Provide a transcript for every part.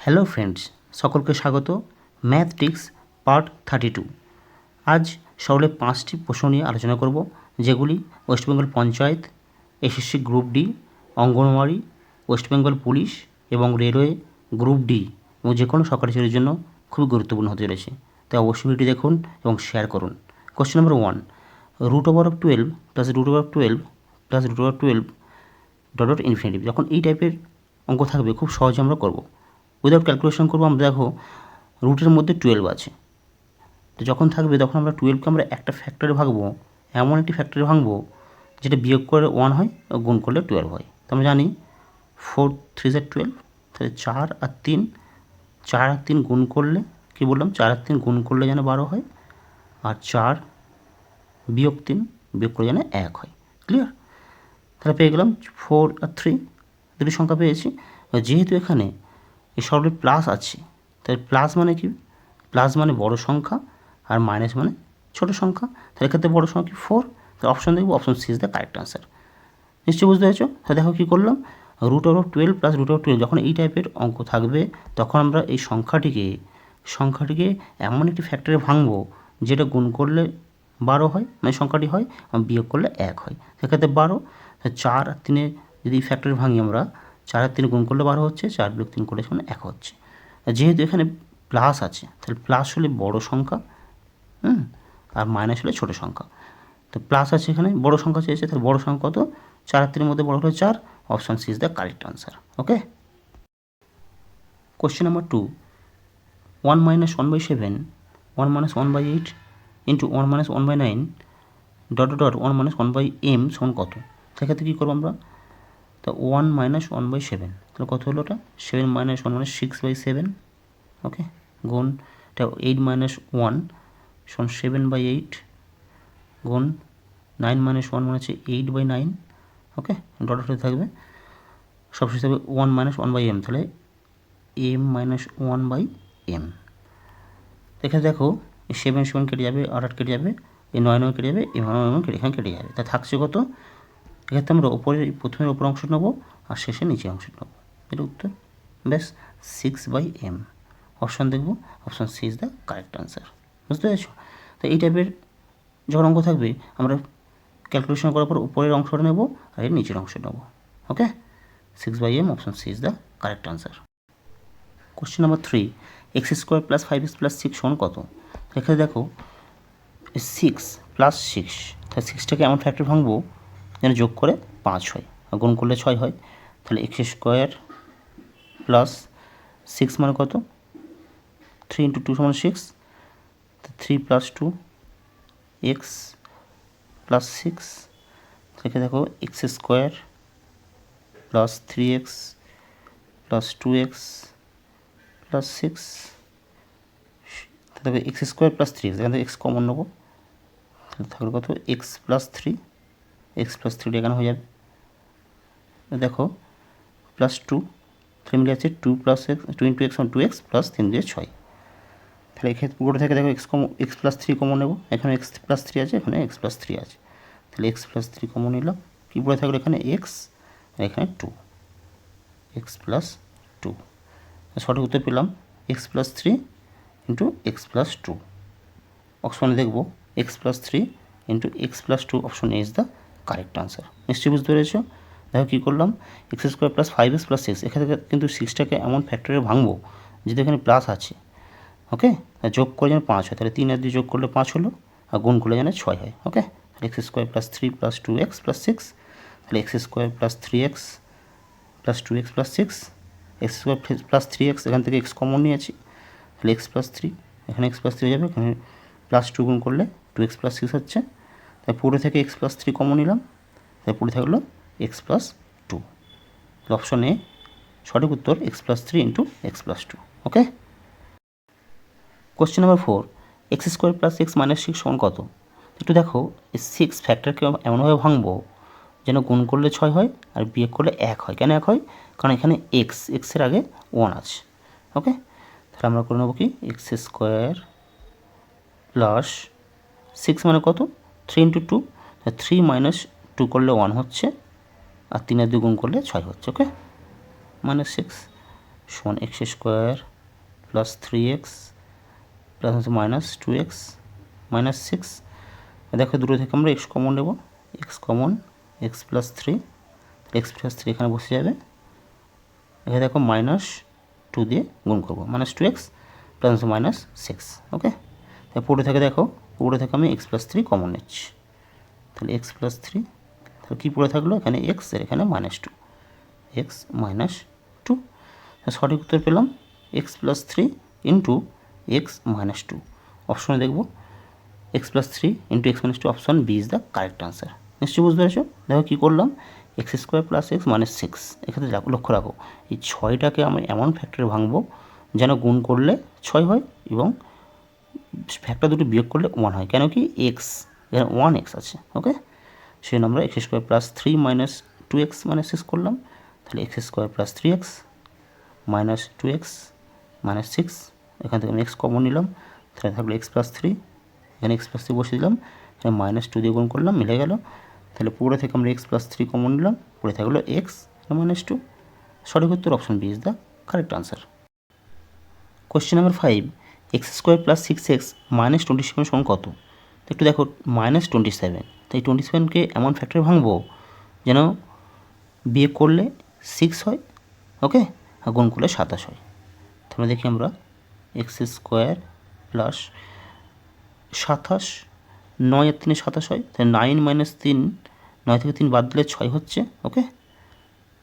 Hello friends, সকলকে স্বাগত math tricks part 32। আজ সকলে 5টি প্রশ্ন নিয়ে আলোচনা করব, যেগুলি West Bengal panchayat, SSC group D, anganwadi, West Bengal police এবং রেলওয়ে গ্রুপ ডি এবং যে কোনো সরকারি চাকরির জন্য খুবই গুরুত্বপূর্ণ হতে চলেছে। তাই অবশ্যই ভিডিওটি দেখুন এবং শেয়ার করুন। Question number 1, √12 plus √12 plus √12 dot infinitive. যখন এই টাইপের অঙ্ক থাকবে খুব সহজে আমরা করব। উইদাউট ক্যালকুলেশন করবো। আমরা দেখো রুটের মধ্যে 12 আছে, তো যখন থাকবে তখন আমরা 12কে আমরা একটা ফ্যাক্টরে ভাঙবো, এমন একটি ফ্যাক্টরে ভাঙবো যেটা বিয়োগ করে 1 হয়, গুণ করলে 12 হয়। তো আমরা জানি 4 3 12, তাহলে 4 আর 3 গুণ করলে কী বললাম, 4 আর 3 গুণ করলে যেন 12 হয়, আর 4 বিয়োগ 3 বিয়োগ করে যেন 1 হয়। ক্লিয়ার? তাহলে পেয়ে গেলাম 4 আর 3 দুটি সংখ্যা পেয়েছি। যেহেতু এখানে এই সরলে প্লাস আছে, তাই প্লাস মানে কি, প্লাস মানে বড় সংখ্যা আর মাইনাস মানে ছোট সংখ্যা। তাহলে এক্ষেত্রে বড় সংখ্যা কি 4, তাহলে অপশন দেখবো, option C is the correct answer. নিশ্চয়ই বুঝতে পেরেছো? তাহলে দেখো কী করলাম, √12 প্লাস √12 যখন এই টাইপের অঙ্ক থাকবে তখন আমরা এই সংখ্যাটিকে এমন একটি ফ্যাক্টরে ভাঙবো যেটা গুণ করলে 12 হয়, মানে সংখ্যাটি হয়, বিয়োগ করলে 1 হয়। সেক্ষেত্রে 12, 4 আর 3 যদি ফ্যাক্টরে ভাঙি আমরা, 4 আর 3 গুণ করলে 12 হচ্ছে, 4 বিয়োগ 3 করলে সেখানে 1 হচ্ছে। যেহেতু এখানে প্লাস আছে, তাহলে প্লাস হলে বড় সংখ্যা, আর মাইনাস হলে ছোটো সংখ্যা। তো প্লাস আছে, এখানে বড় সংখ্যা চেয়েছে, তাহলে বড় সংখ্যা কত, 4 আর 3 মধ্যে বড় হলো 4, option C is the correct answer. Okay. Question number 2, 1 - 1/7, 1 - 1/8 into 1 - 1/9 dot 1 - 1/m সমান কত? সেক্ষেত্রে কী করবো আমরা, তো 1 - 1/7, তাহলে কত হলো ওটা, 7 - 1 মানে 6/7। ওকে, গুণ এটা 8 - 1 সমান 7/8, গুণ 9 - 1 মানে হচ্ছে 8/9। ওকে, ডট হতে থাকবে, সবশেষ থাকবে 1 - 1/m, তাহলে m - 1/m। এখানে দেখো 7 7 কেটে যাবে, 8 8 কেটে যাবে, এই 9 9 কেটে যাবে, এই 9 কেটে এখানে কেটে যাবে, তা থাকছে কত, এক্ষেত্রে আমরা প্রথমে ওপর অংশ নেবো আর শেষে নিচে অংশ নেবো। এটা উত্তর, ব্যাস 6/m। অপশান দেখব, option C is the correct answer. বুঝতে পেরেছো? তো এই টাইপের যখন অঙ্ক থাকবে আমরা ক্যালকুলেশন করার পর উপরের অংশটা নেব আর এর নিচের অংশ নেব। Okay, 6/m, option C is the correct answer. Question number 3, x² + 5x + 6 সমান কত? এখানে দেখো 6 + 6, তাহলে 6টাকে এমন ফ্যাক্টর ভাঙবো যেন যোগ করে 5 হয় আর গুণ করলে 6 হয়। তাহলে x² + 6 মানে কত, 3 × 2 = 6, 3 + 2 x + 6, থেকে দেখো x² + 3x + 2x + 6, দেখো x² + 3x, এখান থেকে x কমন নেবো, তাহলে থাকবে কত, x + 3, x + 3 এখানে হয়ে যাবে। দেখো +2, 3 মিলে আছে 2 + x, 2 × x = 2x + 3 দিয়ে 6। তাহলে এক্ষেত্রে পুরোটা থেকে দেখো x + 3 কমন নেবো, এখানে x + 3 আছে, এখানে x + 3 আছে, তাহলে x + 3 কমন নিলাম, কী পড়ে থাকলো এখানে x আর এখানে 2, x + 2। সঠিক উত্তর পেলাম x + 3 × x + 2। অপশনে দেখব x + 3 × x + 2, option A is the correct answer. নিশ্চয়ই বুঝতে পেরেছো? দেখো কী করলাম, x² + 5x + 6, এখানে কিন্তু 6টাকে এমন ফ্যাক্টরে ভাঙবো যেহেতু এখানে প্লাস আছে। ওকে, যোগ করে যেন 5 হয়, তাহলে 3 আর 2 যোগ করলে 5 হলো, আর গুণ করলে যেন 6 হয়। ওকে, তাহলে x² + 3 + 2x + 6, তাহলে x² + 3x + 2x + 6, x² + 3x, এখান থেকে x কমন নিয়েছি, তাহলে x + 3, এখানে x + 3 হয়ে যাবে, এখানে +2 গুণ করলে 2x + 6 হচ্ছে, তাই পুরো থেকে x + 3 কমন নিলাম, তাই পুরো থাকলো x + 2। অপশন এ সঠিক উত্তর, x + 3 × x + 2। ওকে। কোশ্চেন নাম্বার 4, x² + x - 6 সমান কত? একটু দেখো এই 6 ফ্যাক্টরকে এমনভাবে ভাঙবো যেন গুণ করলে 6 হয় আর বিয়োগ করলে 1 হয়। কেন 1 হয়? কারণ এখানে এক্সের আগে 1 আছে। ওকে, তাহলে আমরা করে নেবো কি, x² + 6 মানে কত, 3 × 2, 3 - 2 করলে 1 হচ্ছে, আর 3 আর 2 গুণ করলে 6 হচ্ছে। ওকে, -6 সমান x square plus 3x plus হচ্ছে মাইনাস 2x মাইনাস 6। দেখো দুটো থেকে আমরা এক্স কমন নেব, x common, x plus 3, x plus 3 এখানে বসে যাবে। এখানে দেখো মাইনাস 2 দিয়ে গুণ করবো, মাইনাস 2x প্লাস হচ্ছে মাইনাস 6। ওকে, তাই পুরো থেকে দেখো, পুরো থেকে আমি এক্স প্লাস 3 কমন নিচ্ছি, তাহলে এক্স প্লাস 3, তাহলে কী পড়ে থাকলো এখানে এক্স, আর এখানে মাইনাস 2, এক্স মাইনাস 2। সঠিক উত্তর পেলাম x plus 3 into x minus 2। অপশনে দেখব x plus 3 into x minus 2, option B is the correct answer. নিশ্চয়ই বুঝতে পেরেছো? দেখো কী করলাম, x square plus x minus 6, এক্ষেত্রে লক্ষ্য রাখো এই 6টাকে আমি এমন ফ্যাক্টরে ভাঙবো যেন গুণ করলে 6 হয় এবং ফ্যাক্টর দুটো বিয়োগ করলে 1 হয়। কেন কি এক্স, এখানে 1x আছে। ওকে, সেই আমরা x square plus 3 minus 2x minus 6 করলাম, তাহলে x square plus 3x minus 2x minus 6, এখান থেকে আমি এক্স কমন নিলাম, তাহলে থাকলো এক্স প্লাস 3, এখানে এক্স প্লাস 3 বসিয়ে দিলাম, এখানে মাইনাস 2 দিয়ে গুণ করলাম, মিলে গেল। তাহলে পুরো থেকে আমরা এক্স প্লাস 3 কমন নিলাম, পুরো থাকলো এক্স মাইনাস 2। সঠিক উত্তর option B is the correct answer. Question number 5, x square plus 6x minus 27 সমান কত? তো একটু দেখো মাইনাস 27, তো এই 27কে এমন ফ্যাক্টরে ভাঙবো যেন বিয়োগ করলে 6 হয়, ওকে, আর গুণ করলে 27 হয়। তাহলে দেখি আমরা এক্স স্কোয়ার প্লাস 27, 9 আর 3 27 হয়, তাহলে 9 মাইনাস 3, 9 থেকে 3 বাদ দিলে 6 হচ্ছে, ওকে,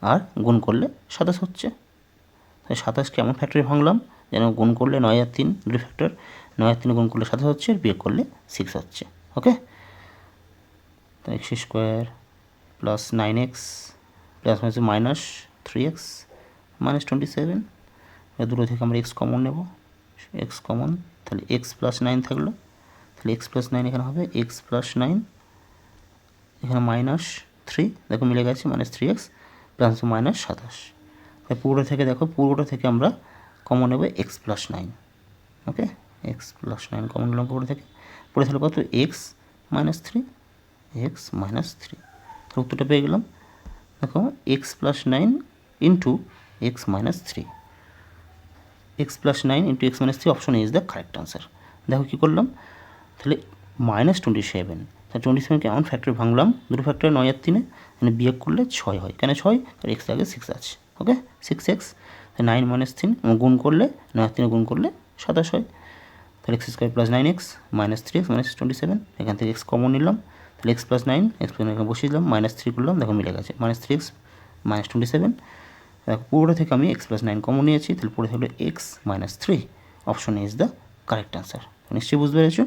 আর গুণ করলে 27 হচ্ছে। তাহলে 27কে এমন ফ্যাক্টরে ভাঙলাম যেন গুণ করলে 9 আর 3 দুটো ফ্যাক্টর, 9 আর 3 গুণ করলে 27 হচ্ছে, আর বিয়োগ করলে 6 হচ্ছে। ওকে, তো x square plus 9x plus হচ্ছে মাইনাস 3x মাইনাস 27, দুটো থেকে আমরা এক্স কমন নেব, এক্স কমন, তাহলে এক্স প্লাস 9 থাকলো, তাহলে এক্স প্লাস 9 এখানে হবে এক্স প্লাস 9, এখানে মাইনাস 3, দেখো মিলে গেছে, মাইনাস 3x প্লাস মাইনাস 27। তাই পুরোটা থেকে দেখো, পুরোটা থেকে আমরা কমন নেব এক্স প্লাস 9। ওকে, এক্স প্লাস 9 কমন নিলাম পুরো থেকে, পুরো থাকলে কত এক্স মাইনাস 3, এক্স মাইনাস 3। তো উত্তরটা পেয়ে গেলাম, দেখো x plus 9 into x minus 3, x plus 9 into x minus 3, option is the correct answer. দেখো কী করলাম, তাহলে মাইনাস 27, তাহলে 27কে এমন ফ্যাক্টরে ভাঙলাম, দুটো ফ্যাক্টরে 9 আর 3, মানে বিয়োগ করলে 6 হয়। কেন 6? কারণ এক্স আগে 6 আছে। ওকে, 6x, তাহলে 9 মাইনাস 3 গুণ করলে 9 আর 3 গুণ করলে 27 হয়। তাহলে x square plus 9x minus 3x minus 27, এখান থেকে এক্স কমন নিলাম, তাহলে এক্স প্লাস 9, এক্স প্লাস 9 এখানে বসিয়ে দিলাম, মাইনাস 3 করলাম, দেখো মিলে গেছে, মাইনাস 3x মাইনাস 27। দেখো পুরোটা থেকে আমি এক্স প্লাস 9 কমন নিয়েছি, তাহলে পুরো থাকলো x minus 3, option is the correct answer. নিশ্চয়ই বুঝতে পেরেছো?